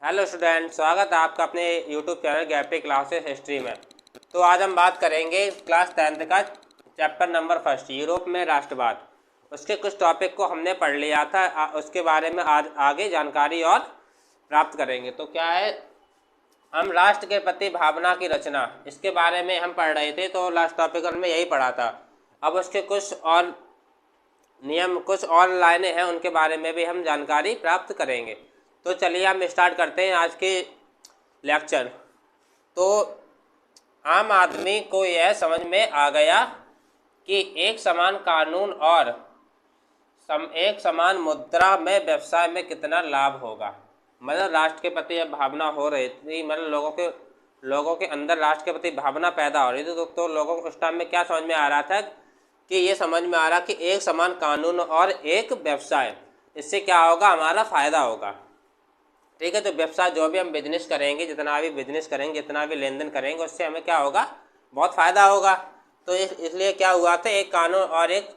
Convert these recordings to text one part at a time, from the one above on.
Hello student, स्वागत है आपका अपने यूट्यूब चैनल गैपी क्लासेस हिस्ट्री में। तो आज हम बात करेंगे क्लास 10th का चैप्टर नंबर फर्स्ट, यूरोप में राष्ट्रवाद। उसके कुछ टॉपिक को हमने पढ़ लिया था, उसके बारे में आज आगे जानकारी और प्राप्त करेंगे। तो क्या है, हम राष्ट्र के प्रति भावना की रचना, इसके बारे में हम पढ़ रहे थे। तो लास्ट टॉपिक में यही पढ़ा था। अब उसके कुछ और नियम, कुछ और लाइनें हैं, उनके बारे में भी हम जानकारी प्राप्त करेंगे। तो चलिए हम स्टार्ट करते हैं आज के लेक्चर। तो आम आदमी को यह समझ में आ गया कि एक समान कानून और एक समान मुद्रा में व्यवसाय में कितना लाभ होगा। मतलब राष्ट्र के प्रति जब भावना हो रही थी, मतलब लोगों के अंदर राष्ट्र के प्रति भावना पैदा हो रही थी, तो लोगों को उस टाइम में क्या समझ में आ रहा था कि ये समझ में आ रहा कि एक समान कानून और एक व्यवसाय, इससे क्या होगा, हमारा फ़ायदा होगा। ठीक है, तो व्यवसाय जो भी हम बिजनेस करेंगे, जितना भी बिजनेस करेंगे, जितना भी लेन देन करेंगे, उससे हमें क्या होगा, बहुत फ़ायदा होगा। तो इसलिए क्या हुआ था, एक कानून और एक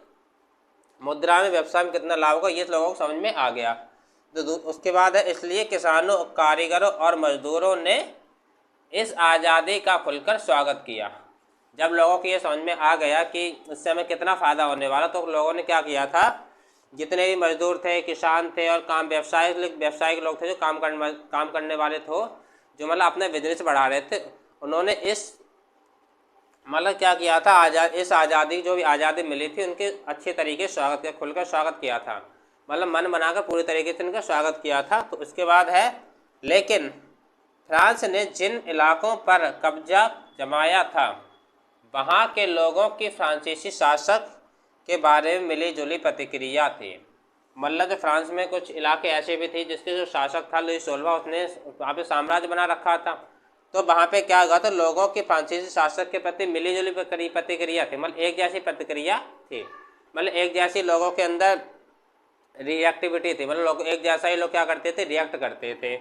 मुद्रा में व्यवसाय में कितना लाभ होगा, ये लोगों को समझ में आ गया। तो उसके बाद है, इसलिए किसानों, कारीगरों और मजदूरों ने इस आज़ादी का खुलकर स्वागत किया। जब लोगों को ये समझ में आ गया कि इससे हमें कितना फ़ायदा होने वाला, तो लोगों ने क्या किया था, जितने भी मजदूर थे, किसान थे और व्यवसायिक लोग थे, जो काम करने वाले थे, जो मतलब अपने बिजनेस बढ़ा रहे थे, उन्होंने इस मतलब क्या किया था, इस आज़ादी, जो भी आज़ादी मिली थी, उनके अच्छे तरीके से स्वागत किया, खुलकर स्वागत किया था। मतलब मन बनाकर पूरी तरीके से उनका स्वागत किया था। तो उसके बाद है, लेकिन फ्रांस ने जिन इलाकों पर कब्जा जमाया था, वहाँ के लोगों की फ्रांसीसी शासक के बारे में मिली जुली प्रतिक्रिया थी। मतलब जो फ्रांस में कुछ इलाके ऐसे भी थे जिसके जो शासक था लुई 16, उसने वहाँ पे साम्राज्य बना रखा था। तो वहाँ पे क्या हुआ, तो लोगों की फ्रांसीसी शासक के प्रति मिली जुली प्रतिक्रिया थी। मतलब एक जैसी प्रतिक्रिया थी, मतलब एक जैसी लोगों के अंदर रिएक्टिविटी थी। मतलब लोग एक जैसा ही, लोग क्या करते थे, रिएक्ट करते थे।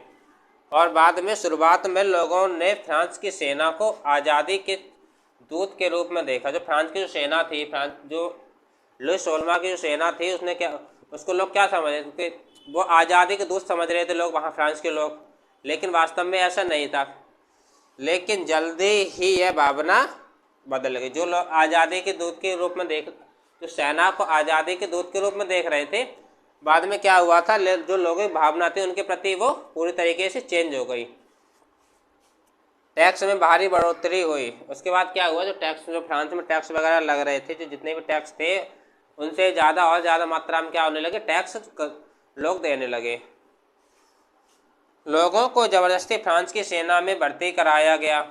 और बाद में शुरुआत में लोगों ने फ्रांस की सेना को आज़ादी के दूत के रूप में देखा। जो फ्रांस की जो सेना थी, फ्रांस जो लुई 16 की जो सेना थी, उसने क्या, उसको लोग क्या समझ रहे थे, वो आज़ादी के दूत समझ रहे थे लोग, वहाँ फ्रांस के लोग। लेकिन वास्तव में ऐसा नहीं था। लेकिन जल्दी ही यह भावना बदल गई। जो लोग आज़ादी के दूत के रूप में जो सेना को आज़ादी के दूत के रूप में देख रहे थे, बाद में क्या हुआ था, जो लोगों की भावना थी उनके प्रति वो पूरी तरीके से चेंज हो गई। टैक्स में भारी बढ़ोतरी हुई। उसके बाद क्या हुआ, जो फ्रांस में टैक्स वगैरह लग रहे थे, जो जितने भी टैक्स थे, उनसे ज़्यादा और ज़्यादा मात्रा में क्या होने लगे, टैक्स लोग देने लगे। लोगों को ज़बरदस्ती फ्रांस की सेना में भर्ती कराया गया।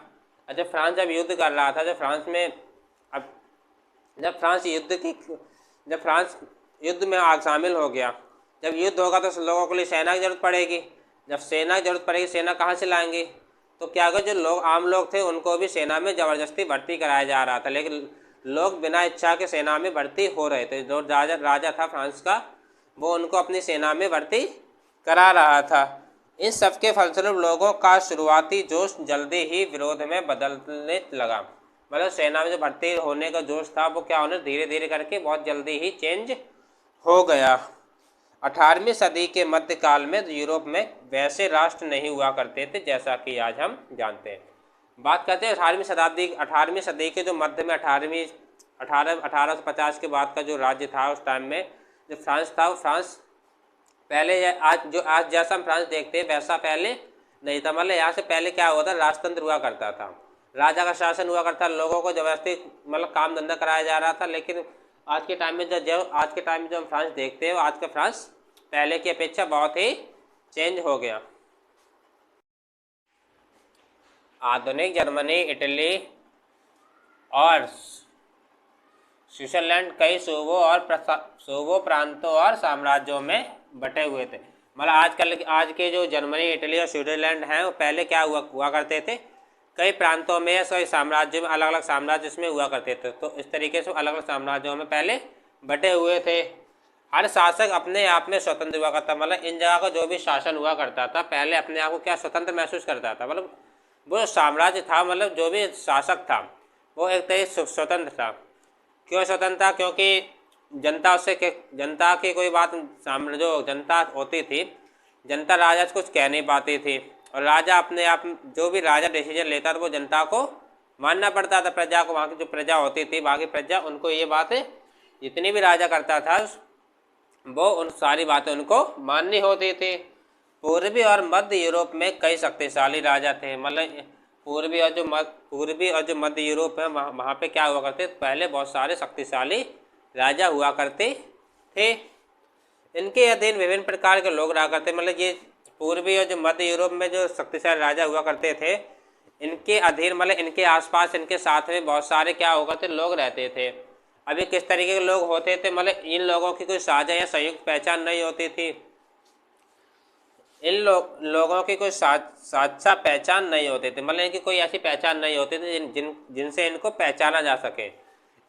जब फ्रांस युद्ध कर रहा था, अब जब फ्रांस युद्ध में शामिल हो गया, जब युद्ध होगा तो लोगों के लिए सेना की जरूरत पड़ेगी। जब सेना की जरूरत पड़ेगी, सेना कहाँ से लाएंगे, तो क्या होगा, जो लोग आम लोग थे उनको भी सेना में ज़बरदस्ती भर्ती कराया जा रहा था। लेकिन लोग बिना इच्छा के सेना में भर्ती हो रहे थे। जो राजा था फ्रांस का, वो उनको अपनी सेना में भर्ती करा रहा था। इन सबके फलस्वरूप लोगों का शुरुआती जोश जल्दी ही विरोध में बदलने लगा। मतलब सेना में जो भर्ती होने का जोश था, वो क्या होने, धीरे धीरे करके बहुत जल्दी ही चेंज हो गया। 18वीं सदी के मध्यकाल में यूरोप में वैसे राष्ट्र नहीं हुआ करते थे जैसा कि आज हम जानते हैं। बात करते हैं 18वीं सदी के जो मध्य में 1850 के बाद का जो राज्य था, उस टाइम में जो फ्रांस था, वो फ्रांस पहले आज जैसा हम फ्रांस देखते हैं वैसा पहले नहीं था। मतलब यहाँ से पहले क्या हुआ था, राजतंत्र हुआ करता था, राजा का शासन हुआ करता, लोगों को जबरदस्ती मतलब काम धंधा कराया जा रहा था। लेकिन आज के टाइम में जो हम फ्रांस देखते हैं, आज का फ्रांस पहले की अपेक्षा बहुत ही चेंज हो गया। आधुनिक जर्मनी, इटली और स्विट्जरलैंड कई सूबों, प्रांतों और साम्राज्यों में बटे हुए थे। मतलब आज के जो जर्मनी, इटली और स्विट्जरलैंड हैं, वो पहले क्या हुआ करते थे, कई प्रांतों में या कई साम्राज्यों में, अलग अलग साम्राज्य इसमें हुआ करते थे। तो इस तरीके से अलग अलग साम्राज्यों में पहले बटे हुए थे। हर शासक अपने आप में स्वतंत्र हुआ करता। मतलब इन जगह का जो भी शासन हुआ करता था, पहले अपने आप को क्या स्वतंत्र महसूस करता था। मतलब वो साम्राज्य था, मतलब जो भी शासक था, वो एक तरह से स्वतंत्र था। क्यों स्वतंत्र था, क्योंकि जनता की कोई बात, जो जनता होती थी, जनता राजा से कुछ कह नहीं पाती थी। और राजा अपने आप, जो भी राजा डिसीजन लेता था वो जनता को मानना पड़ता था, प्रजा को, वहाँ की जो प्रजा होती थी, वहाँ की प्रजा, उनको ये बातें, जितनी भी राजा करता था वो उन सारी बातें उनको माननी होती थी। पूर्वी और मध्य यूरोप में कई शक्तिशाली राजा थे, मतलब पूर्वी और जो मध्य यूरोप है वहाँ पे क्या हुआ करते, पहले बहुत सारे शक्तिशाली राजा हुआ करते थे। इनके अधीन विभिन्न प्रकार के लोग रहा करते, मतलब ये पूर्वी और जो मध्य यूरोप में जो शक्तिशाली राजा हुआ करते थे, इनके अधीन मतलब इनके आसपास, इनके साथ में बहुत सारे क्या हुआ करते लोग रहते थे। अभी किस तरीके के लोग होते थे, मतलब इन लोगों की कोई साझा या संयुक्त पहचान नहीं होती थी। इन लोगों की कोई साझा पहचान नहीं होती थी, मतलब इनकी कोई ऐसी पहचान नहीं होती थी जिनसे इनको पहचाना जा सके।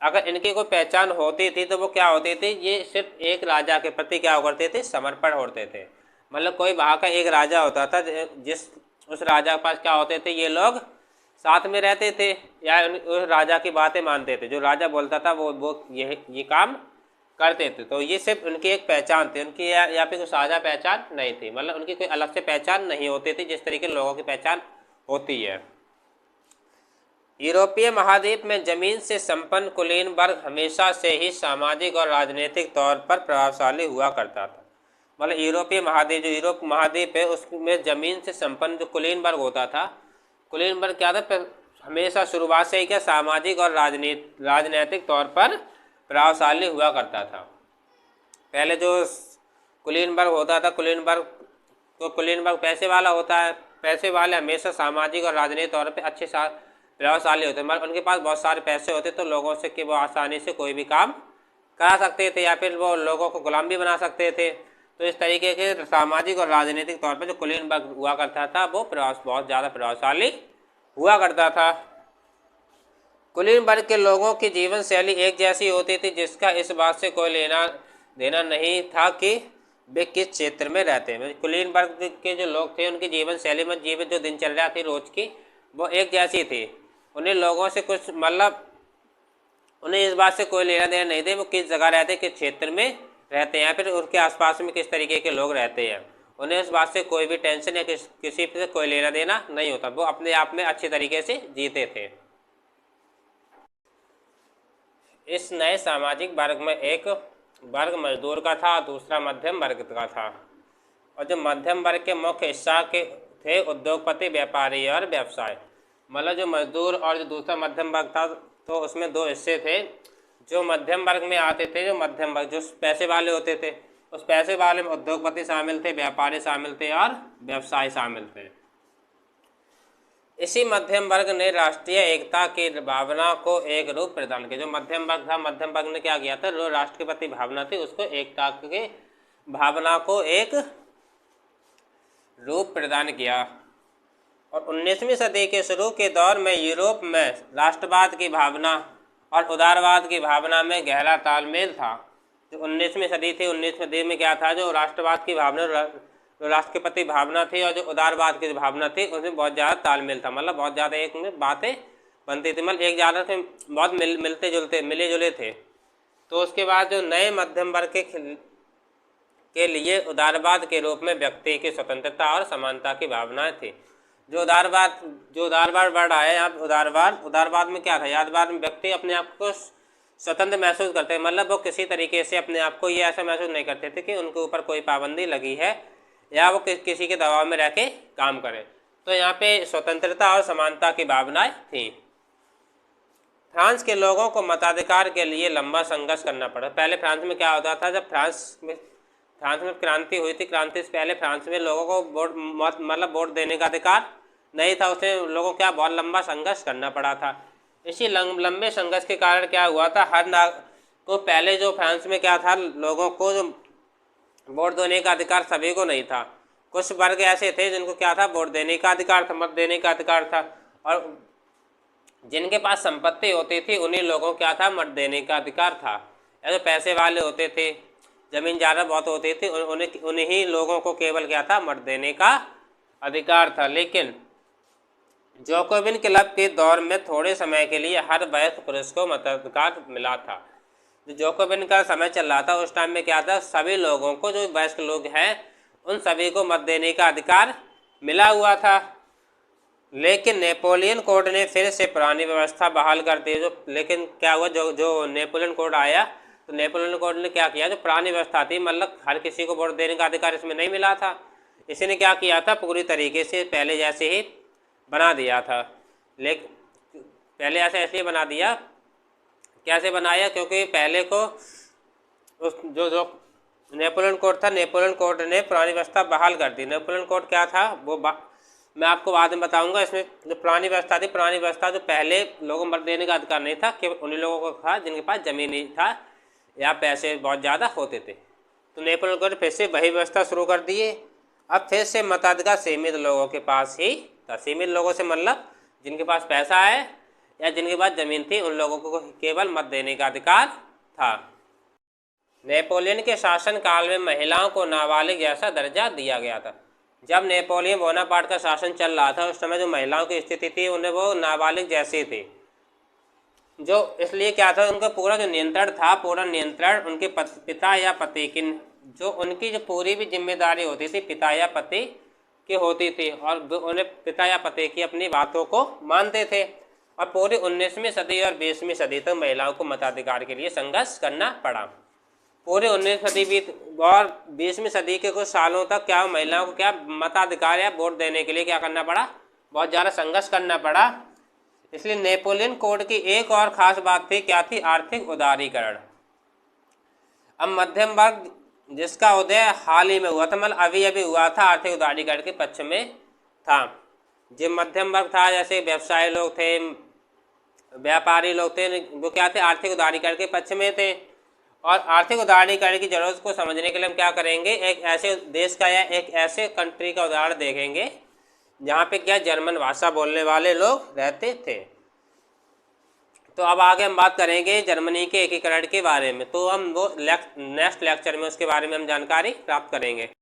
अगर इनकी कोई पहचान होती थी तो वो क्या होती थी, ये सिर्फ एक राजा के प्रति क्या करते थे, समर्पण होते थे। मतलब कोई वहाँ का एक राजा होता था, जिस उस राजा के पास क्या होते थे, ये लोग साथ में रहते थे या उस राजा की बातें मानते थे। जो राजा बोलता था वो ये काम करते थे। तो ये सिर्फ उनकी एक पहचान थी, उनकी या फिर कोई साझा पहचान नहीं थी, मतलब उनकी कोई अलग से पहचान नहीं होती थी जिस तरीके लोगों की पहचान होती है। यूरोपीय महाद्वीप में जमीन से संपन्न कुलीन वर्ग हमेशा से ही सामाजिक और राजनीतिक तौर पर प्रभावशाली हुआ करता था। मतलब यूरोपीय महाद्वीप, जो यूरोप महाद्वीप है, उसमें जमीन से संपन्न जो कुलीन वर्ग होता था, कुलीन वर्ग क्या था, हमेशा शुरुआत से ही क्या सामाजिक और राजनीतिक तौर पर प्रभावशाली हुआ करता था। पहले जो कुलीन वर्ग होता था, कुलीन वर्ग पैसे वाला होता है, पैसे वाले हमेशा सामाजिक और राजनीतिक तौर पर अच्छे प्रभावशाली होते हैं। मतलब उनके पास बहुत सारे पैसे होते तो लोगों से कि वो आसानी से कोई भी काम करा सकते थे या फिर वो लोगों को गुलाम भी बना सकते थे। तो इस तरीके के सामाजिक और राजनीतिक तौर पर जो कुलीन वर्ग हुआ करता था वो बहुत ज़्यादा प्रभावशाली हुआ करता था। कुलीन वर्ग के लोगों की जीवन शैली एक जैसी होती थी, जिसका इस बात से कोई लेना देना नहीं था कि वे किस क्षेत्र में रहते हैं। कुलीन वर्ग के जो लोग थे उनकी जीवन शैली में जीवित जो दिनचर्या थी रोज की, वो एक जैसी थी। उन्हें लोगों से कुछ मतलब उन्हें इस बात से कोई लेना देना नहीं थे वो किस जगह रहते, किस क्षेत्र में रहते हैं या फिर उनके आसपास में किस तरीके के लोग रहते हैं। उन्हें इस बात से कोई भी टेंशन या किसी से कोई लेना देना नहीं होता। वो अपने आप में अच्छे तरीके से जीते थे। इस नए सामाजिक वर्ग में एक वर्ग मजदूर का था, दूसरा मध्यम वर्ग का था। और जो मध्यम वर्ग के मुख्य हिस्सा के थे उद्योगपति, व्यापारी और व्यवसाय। मतलब जो मजदूर और जो दूसरा मध्यम वर्ग था, तो उसमें दो हिस्से थे। जो मध्यम वर्ग में आते थे, जो मध्यम वर्ग जो पैसे वाले होते थे, उस पैसे वाले में उद्योगपति शामिल थे, व्यापारी शामिल थे और व्यवसाय शामिल थे। इसी मध्यम वर्ग ने राष्ट्रीय एकता की भावना को एक रूप प्रदान किया। जो मध्यम वर्ग था, मध्यम वर्ग ने क्या किया था, जो राष्ट्र के प्रति भावना थी उसको एकता की भावना को एक रूप प्रदान किया। और 19वीं सदी के शुरू के दौर में यूरोप में राष्ट्रवाद की भावना और उदारवाद की भावना में गहरा तालमेल था। जो 19वीं सदी थी, 19वीं सदी में क्या था, जो राष्ट्रवाद की भावना, जो राष्ट्र के प्रति भावना थी और जो उदारवाद की भावना थी, उसमें बहुत ज़्यादा तालमेल था। मतलब बहुत ज़्यादा एक में बातें बनती थी, मतलब एक ज़्यादा से बहुत मिले जुले थे। तो उसके बाद जो नए मध्यम वर्ग के लिए उदारवाद के रूप में व्यक्ति की स्वतंत्रता और समानता की भावनाएं थी। जो उदारवाद बढ़ रहा है, यहाँ उदारवाद में क्या था, उदारवाद में व्यक्ति अपने आप को स्वतंत्र महसूस करते हैं। मतलब वो किसी तरीके से अपने आप को ये ऐसा महसूस नहीं करते थे कि उनके ऊपर कोई पाबंदी लगी है या वो किसी के दबाव में रह के काम करें। तो यहाँ पे स्वतंत्रता और समानता की भावनाएं थी। फ्रांस के लोगों को मताधिकार के लिए लंबा संघर्ष करना पड़ा। पहले फ्रांस में क्या होता था, जब फ्रांस में क्रांति हुई थी, क्रांति से पहले फ्रांस में लोगों को वोट देने का अधिकार नहीं था। उसमें लोगों को क्या बहुत लंबा संघर्ष करना पड़ा था। इसी लंबे संघर्ष के कारण क्या हुआ था, को पहले जो फ्रांस में क्या था, लोगों को जो वोट देने का अधिकार सभी को नहीं था। कुछ वर्ग ऐसे थे जिनको क्या था, वोट देने का अधिकार था, मत देने का अधिकार था। और जिनके पास संपत्ति होती थी उन्हीं लोगों को क्या था, मत देने का अधिकार था। या जो पैसे वाले होते थे, जमीन ज़्यादा बहुत होती थी, उन्हीं लोगों को केवल क्या था, मत देने का अधिकार था। लेकिन जैकोबिन क्लब के दौर में थोड़े समय के लिए हर वयस्क पुरुष को मताधिकार मिला था। जो जैकोबिन का समय चल रहा था उस टाइम में क्या था, सभी लोगों को, जो वयस्क लोग हैं उन सभी को मत देने का अधिकार मिला हुआ था। लेकिन नेपोलियन कोड ने फिर से पुरानी व्यवस्था बहाल कर दी। लेकिन क्या हुआ, जो नेपोलियन कोड आया, तो नेपोलियन कोड ने क्या किया, जो पुरानी व्यवस्था थी, मतलब हर किसी को वोट देने का अधिकार इसमें नहीं मिला था, इसी ने क्या किया था, पूरी तरीके से पहले जैसे ही बना दिया था। लेकिन पहले ऐसे इसलिए बना दिया, कैसे बनाया, क्योंकि पहले को उस जो नेपोलियन कोड था, नेपोलियन कोड ने पुरानी व्यवस्था बहाल कर दी। नेपोलियन कोड क्या था वो मैं आपको बाद में बताऊंगा। इसमें जो पुरानी व्यवस्था थी, पुरानी व्यवस्था जो पहले लोगों को देने का अधिकार नहीं था, केवल उन्हीं लोगों को था जिनके पास ज़मीन नहीं था या पैसे बहुत ज़्यादा होते थे। तो नेपोलियन कोड फिर से वही व्यवस्था शुरू कर दिए। अब फिर से मताधिकार सीमित लोगों के पास ही था। सीमित लोगों से मतलब जिनके पास पैसा है या जिनके पास ज़मीन थी, उन लोगों को केवल मत देने का अधिकार था। नेपोलियन के शासन काल में महिलाओं को नाबालिग जैसा दर्जा दिया गया था। जब नेपोलियन बोनापार्ट का शासन चल रहा था, उस समय जो महिलाओं की स्थिति थी, उन्हें वो नाबालिग जैसी थी। जो इसलिए क्या था, उनका पूरा जो नियंत्रण था, पूरा नियंत्रण उनके पिता या पति की, जो उनकी जो पूरी भी जिम्मेदारी होती थी पिता या पति की होती थी, और उन्हें पिता या पति की अपनी बातों को मानते थे। और पूरी 19वीं सदी और 20वीं सदी तक महिलाओं को मताधिकार के लिए संघर्ष करना पड़ा। पूरे 19वीं सदी भी और 20वीं सदी के कुछ सालों तक क्या महिलाओं को क्या मताधिकार या वोट देने के लिए क्या करना पड़ा, बहुत ज़्यादा संघर्ष करना पड़ा। इसलिए नेपोलियन कोड की एक और ख़ास बात थी, क्या थी, आर्थिक उदारीकरण। अब मध्यम वर्ग जिसका उदय हाल ही में हुआ था, मतलब अभी अभी हुआ था, आर्थिक उदारीकरण के पक्ष में था। जो मध्यम वर्ग था, जैसे व्यवसायी लोग थे, व्यापारी लोग थे, वो क्या थे, आर्थिक उदारीकरण के पक्ष में थे। और आर्थिक उदारीकरण की जरूरत को समझने के लिए हम क्या करेंगे, एक ऐसे देश का या एक ऐसे कंट्री का उदाहरण देखेंगे जहाँ पे क्या जर्मन भाषा बोलने वाले लोग रहते थे। तो अब आगे हम बात करेंगे जर्मनी के एकीकरण के बारे में। तो हम वो नेक्स्ट लेक्चर में उसके बारे में हम जानकारी प्राप्त करेंगे।